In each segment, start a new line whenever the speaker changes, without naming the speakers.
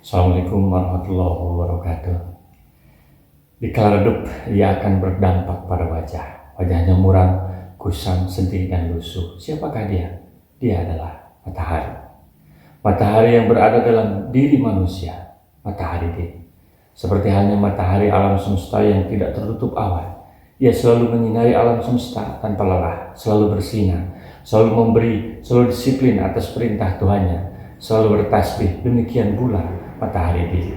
Assalamualaikum warahmatullahi wabarakatuh. Di kala redup, ia akan berdampak pada wajah. Wajahnya muram, kusam, sedih, dan lusuh. Siapakah dia? Dia adalah matahari. Matahari yang berada dalam diri manusia. Matahari diri. Seperti halnya matahari alam semesta yang tidak tertutup awan. Ia selalu menyinari alam semesta tanpa lelah, selalu bersinar, selalu memberi, selalu disiplin atas perintah Tuhannya, selalu bertasbih. Demikian pula matahari diri.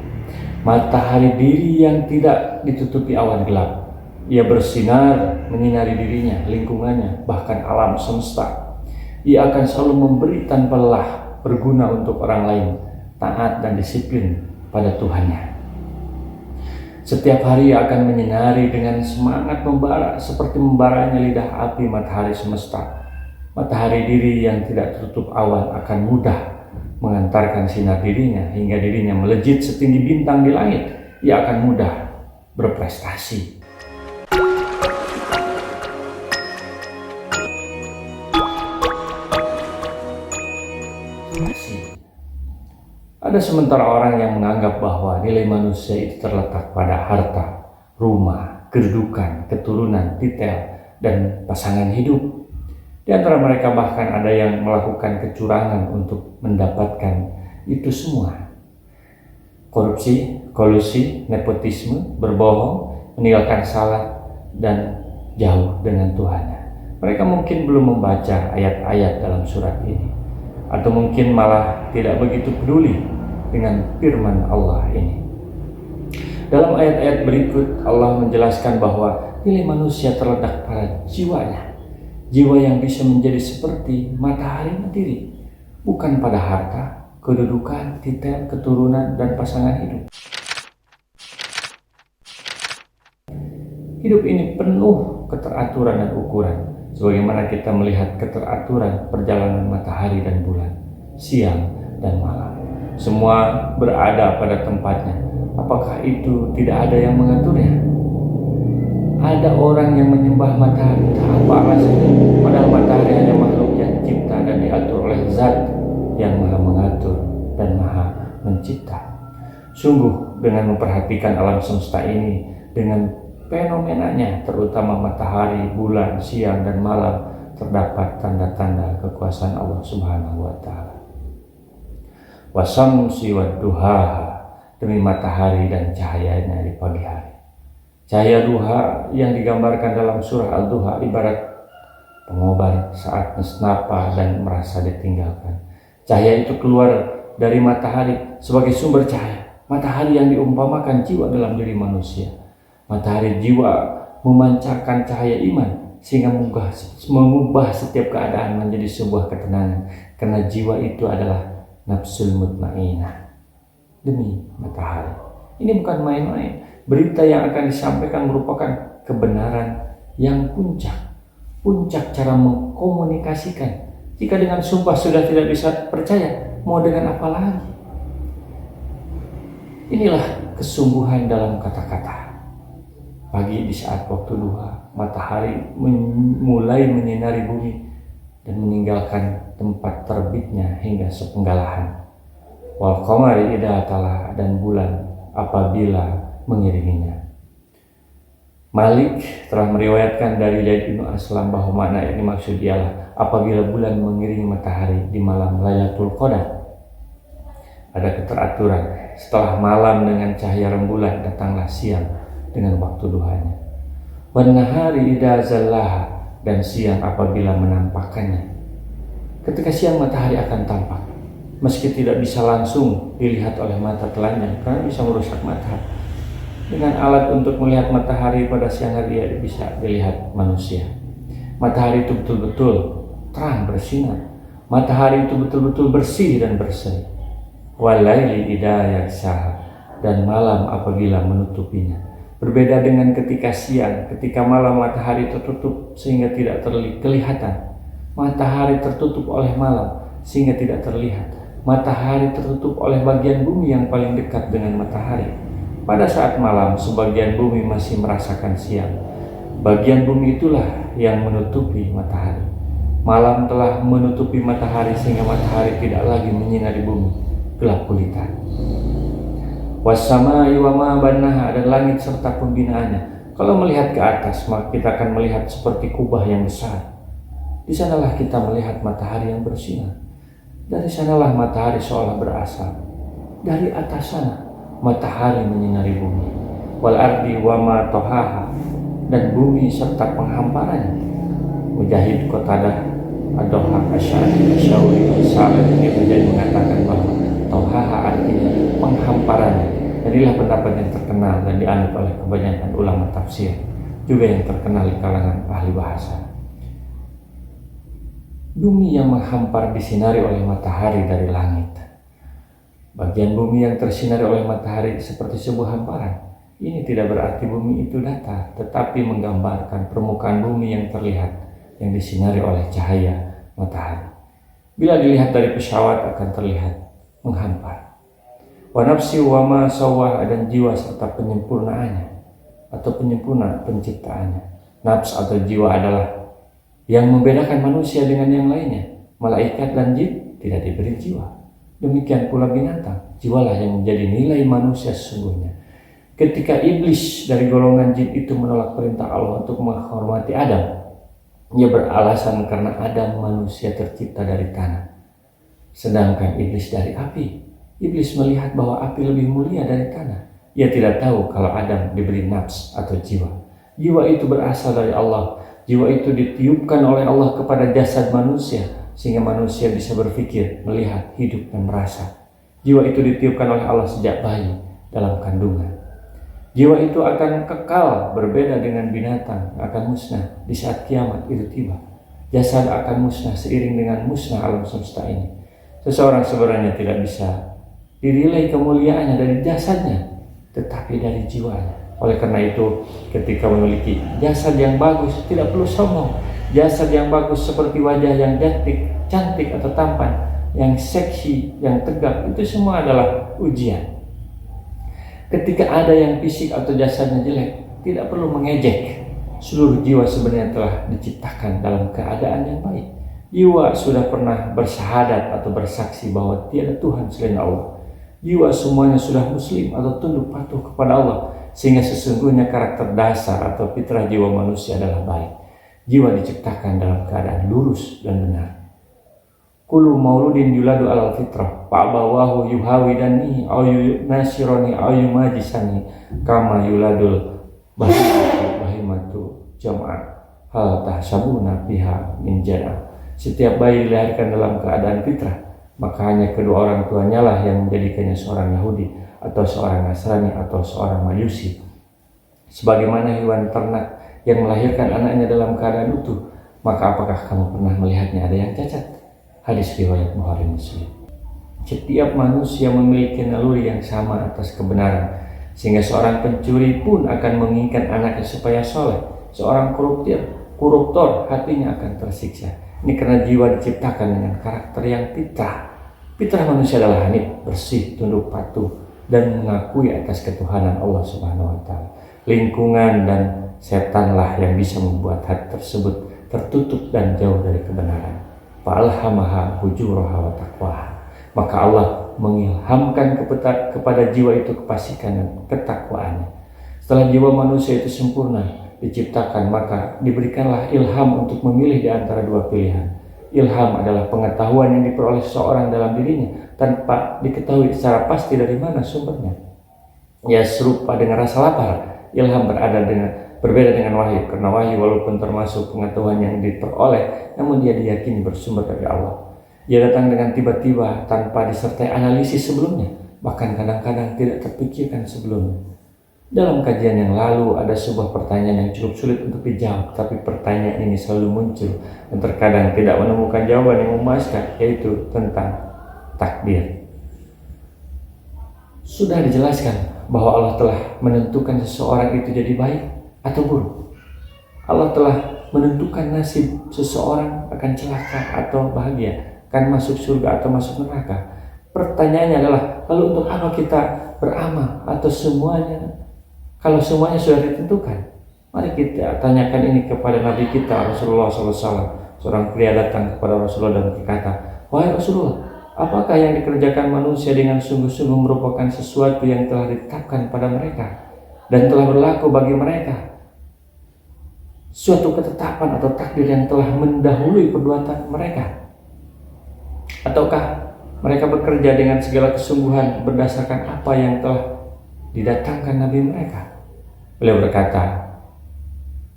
Matahari diri yang tidak ditutupi awan gelap. Ia bersinar, menyinari dirinya, lingkungannya, bahkan alam semesta. Ia akan selalu memberi tanpa lelah, berguna untuk orang lain, taat dan disiplin pada Tuhannya. Setiap hari ia akan menyinari dengan semangat membara, seperti membaranya lidah api matahari semesta. Matahari diri yang tidak tertutup awan akan mudah mengantarkan sinar dirinya hingga dirinya melejit setinggi bintang di langit. Ia akan mudah berprestasi. Ada sementara orang yang menganggap bahwa nilai manusia itu terletak pada harta, rumah, kedudukan, keturunan, titel, dan pasangan hidup. Di antara mereka bahkan ada yang melakukan kecurangan untuk mendapatkan itu semua. Korupsi, kolusi, nepotisme, berbohong, meninggalkan salat, dan jauh dengan Tuhannya. Mereka mungkin belum membaca ayat-ayat dalam surat ini, atau mungkin malah tidak begitu peduli dengan firman Allah ini. Dalam ayat-ayat berikut, Allah menjelaskan bahwa nilai manusia terletak pada jiwanya. Jiwa yang bisa menjadi seperti matahari sendiri, bukan pada harta, kedudukan, titel, keturunan, dan pasangan hidup. Hidup ini penuh keteraturan dan ukuran, sebagaimana kita melihat keteraturan perjalanan matahari dan bulan, siang dan malam. Semua berada pada tempatnya. Apakah itu tidak ada yang mengaturnya? Ada orang yang menyembah matahari, apa alasannya? Padahal matahari hanya makhluk yang cipta dan diatur oleh Zat yang Maha mengatur dan Maha mencipta. Sungguh dengan memperhatikan alam semesta ini, dengan fenomenanya, terutama matahari, bulan, siang, dan malam, terdapat tanda-tanda kekuasaan Allah Subhanahu wa Ta'ala. Wasamsi wadduhaha, demi matahari dan cahayanya di pagi hari. Cahaya duha yang digambarkan dalam surah Al-Duha ibarat pengobat saat nesnapa dan merasa ditinggalkan. Cahaya itu keluar dari matahari sebagai sumber cahaya. Matahari yang diumpamakan jiwa dalam diri manusia. Matahari jiwa memancarkan cahaya iman sehingga mengubah setiap keadaan menjadi sebuah ketenangan, karena jiwa itu adalah nafsul mutmainah. Demi matahari. Ini bukan main-main. Berita yang akan disampaikan merupakan kebenaran yang puncak cara mengkomunikasikan. Jika dengan sumpah sudah tidak bisa percaya, mau dengan apa lagi? Inilah kesungguhan dalam kata-kata. Pagi di saat waktu duha, matahari mulai menyinari bumi dan meninggalkan tempat terbitnya hingga sepenggalahan. Wal qamari idza tala'a, dan bulan apabila mengiringinya. Malik telah meriwayatkan dari Zaid bin Aslam bahwa makna yang dimaksud ialah apabila bulan mengiringi matahari di malam Lailatul Qadar. Ada keteraturan. Setelah malam dengan cahaya rembulan, datanglah siang dengan waktu duhanya. Wan nahari idza zallaha, dan siang apabila menampakkannya. Ketika siang matahari akan tampak, meski tidak bisa langsung dilihat oleh mata telanjang karena bisa merusak mata. Dengan alat untuk melihat matahari pada siang hari bisa dilihat manusia. Matahari itu betul-betul terang bersinar. Matahari itu betul-betul bersih dan berseri. Walaili idza yaghsha, dan malam apabila menutupinya. Berbeda dengan ketika siang, ketika malam matahari tertutup sehingga tidak kelihatan. Matahari tertutup oleh malam sehingga tidak terlihat. Matahari tertutup oleh bagian bumi yang paling dekat dengan matahari. Pada saat malam, sebagian bumi masih merasakan siang. Bagian bumi itulah yang menutupi matahari. Malam telah menutupi matahari sehingga matahari tidak lagi menyinari bumi, gelap gulita. Wassamai wa ma banaha, dan langit serta pembinaannya. Kalau melihat ke atas, maka kita akan melihat seperti kubah yang besar. Di sanalah kita melihat matahari yang bersinar. Dari sanalah matahari seolah berasal. Dari atas sana matahari menyinari bumi. Wal ardi wa ma tohaha, dan bumi serta penghamparannya. Mujahid, Qatadah, Ad-Dhahhak, Asy'ari, Asyauri, Saleh menjadi mengatakan bahwa tohaha artinya penghamparannya. Inilah pendapat yang terkenal dan dianut oleh kebanyakan ulama tafsir, juga yang terkenal di kalangan ahli bahasa. Bumi yang menghampar disinari oleh matahari dari langit. Bagian bumi yang tersinari oleh matahari seperti sebuah hamparan. Ini tidak berarti bumi itu datar, tetapi menggambarkan permukaan bumi yang terlihat, yang disinari oleh cahaya matahari. Bila dilihat dari pesawat akan terlihat menghampar. Wa nafsi wa ma sawwah, dan jiwa serta penyempurnaannya atau penyempurna penciptaannya. Nafs atau jiwa adalah yang membedakan manusia dengan yang lainnya. Malaikat dan jin tidak diberi jiwa. Demikian pula binatang, jiwalah yang menjadi nilai manusia sesungguhnya. Ketika iblis dari golongan jin itu menolak perintah Allah untuk menghormati Adam, ia beralasan karena Adam manusia tercipta dari tanah, sedangkan iblis dari api. Iblis melihat bahwa api lebih mulia dari tanah. Ia tidak tahu kalau Adam diberi nafs atau jiwa. Jiwa itu berasal dari Allah. Jiwa itu ditiupkan oleh Allah kepada jasad manusia, sehingga manusia bisa berpikir, melihat, hidup, dan merasa. Jiwa itu ditiupkan oleh Allah sejak bayi dalam kandungan. Jiwa itu akan kekal, berbeda dengan binatang, akan musnah di saat kiamat itu tiba. Jasad akan musnah seiring dengan musnah alam semesta ini. Seseorang sebenarnya tidak bisa dinilai kemuliaannya dari jasadnya, tetapi dari jiwanya. Oleh karena itu, ketika memiliki jasad yang bagus, tidak perlu sombong. Jasad yang bagus seperti wajah yang cantik atau tampan, yang seksi, yang tegap, itu semua adalah ujian. Ketika ada yang fisik atau jasadnya jelek, tidak perlu mengejek. Seluruh jiwa sebenarnya telah diciptakan dalam keadaan yang baik. Jiwa sudah pernah bersyahadat atau bersaksi bahwa tiada Tuhan selain Allah. Jiwa semuanya sudah muslim atau tunduk patuh kepada Allah, sehingga sesungguhnya karakter dasar atau fitrah jiwa manusia adalah baik. Jiwa diciptakan dalam keadaan lurus dan benar. Kullu mauludin yuladu alal fitrah fa'abawahu yuhawidani au yunasirani au yumajisani kama yuladul bahimatu jam'a hal tahsabuna biha min jana. Setiap bayi dilahirkan dalam keadaan fitrah, maka hanya kedua orang tuanya lah yang menjadikannya seorang Yahudi atau seorang Nasrani atau seorang Majusi. Sebagaimana hewan ternak yang melahirkan anaknya dalam keadaan utuh, maka apakah kamu pernah melihatnya ada yang cacat? Hadis riwayat Bukhari Muslim. Setiap manusia memiliki naluri yang sama atas kebenaran, sehingga seorang pencuri pun akan menginginkan anaknya supaya soleh. Seorang koruptor hatinya akan tersiksa. Ini karena jiwa diciptakan dengan karakter yang fitrah. Fitrah manusia adalah hanif, bersih, tunduk patuh, dan mengakui atas ketuhanan Allah Subhanahu wa Ta'ala. Lingkungan dan setanlah yang bisa membuat hati tersebut tertutup dan jauh dari kebenaran. Fa'alhamaha fujuraha wa taqwaha. Maka Allah mengilhamkan kepada jiwa itu kefasikan dan ketakwaannya. Setelah jiwa manusia itu sempurna diciptakan, maka diberikanlah ilham untuk memilih di antara dua pilihan. Ilham adalah pengetahuan yang diperoleh seseorang dalam dirinya tanpa diketahui secara pasti dari mana sumbernya. Ya, serupa dengan rasa lapar. Ilham berbeda dengan wahyu, karena wahyu walaupun termasuk pengetahuan yang diperoleh, namun dia diyakini bersumber dari Allah. Ia datang dengan tiba-tiba tanpa disertai analisis sebelumnya, bahkan kadang-kadang tidak terpikirkan sebelumnya. Dalam kajian yang lalu ada sebuah pertanyaan yang cukup sulit untuk dijawab, tapi pertanyaan ini selalu muncul dan terkadang tidak menemukan jawaban yang memuaskan, yaitu tentang takdir. Sudah dijelaskan bahwa Allah telah menentukan seseorang itu jadi baik atau buruk. Allah telah menentukan nasib seseorang akan celaka atau bahagia, akan masuk surga atau masuk neraka. Pertanyaannya adalah, lalu untuk apa kita beramal atau semuanya? Kalau semuanya sudah ditentukan, mari kita tanyakan ini kepada Nabi kita Rasulullah SAW. Seorang pria datang kepada Rasulullah dan berkata, "Wahai Rasulullah, Apakah yang dikerjakan manusia dengan sungguh-sungguh merupakan sesuatu yang telah ditetapkan pada mereka dan telah berlaku bagi mereka? Suatu ketetapan atau takdir yang telah mendahului perbuatan mereka? Ataukah mereka bekerja dengan segala kesungguhan berdasarkan apa yang telah didatangkan Nabi mereka? Beliau berkata,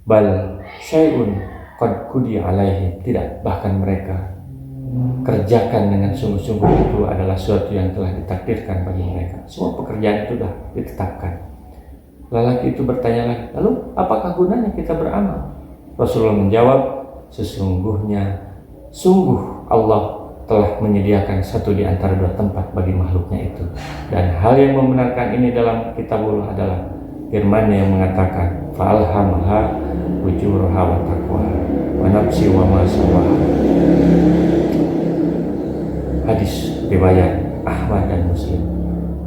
bal syai'un qad qudi alaihim. Tidak, bahkan mereka kerjakan dengan sungguh-sungguh itu adalah sesuatu yang telah ditakdirkan bagi mereka. Semua pekerjaan itu sudah ditetapkan. Lelaki itu bertanya lagi, lalu apakah gunanya kita beramal? Rasulullah menjawab, sungguh Allah telah menyediakan satu di antara dua tempat bagi makhluknya itu. Dan hal yang membenarkan ini dalam kitabullah adalah firman yang mengatakan, fa'alhamaha ujuraha wa taqwaha wa nafsi wa ma sawaha. Hadis riwayat Ahmad dan Muslim.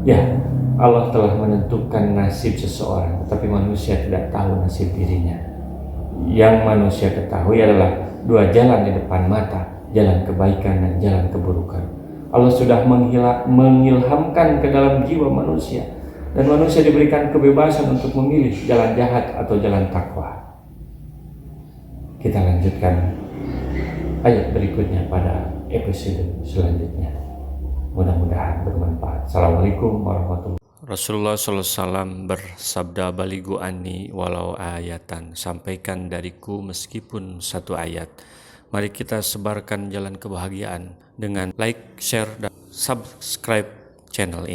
Ya, Allah telah menentukan nasib seseorang, tetapi manusia tidak tahu nasib dirinya. Yang manusia ketahui adalah dua jalan di depan mata, jalan kebaikan dan jalan keburukan. Allah sudah mengilhamkan ke dalam jiwa manusia, dan manusia diberikan kebebasan untuk memilih jalan jahat atau jalan takwa. Kita lanjutkan ayat berikutnya pada episode selanjutnya. Mudah-mudahan bermanfaat. Assalamualaikum warahmatullahi wabarakatuh. Rasulullah SAW bersabda, baligu anni walau ayatan, sampaikan dariku meskipun satu ayat. Mari kita sebarkan jalan kebahagiaan dengan like, share, dan subscribe channel ini.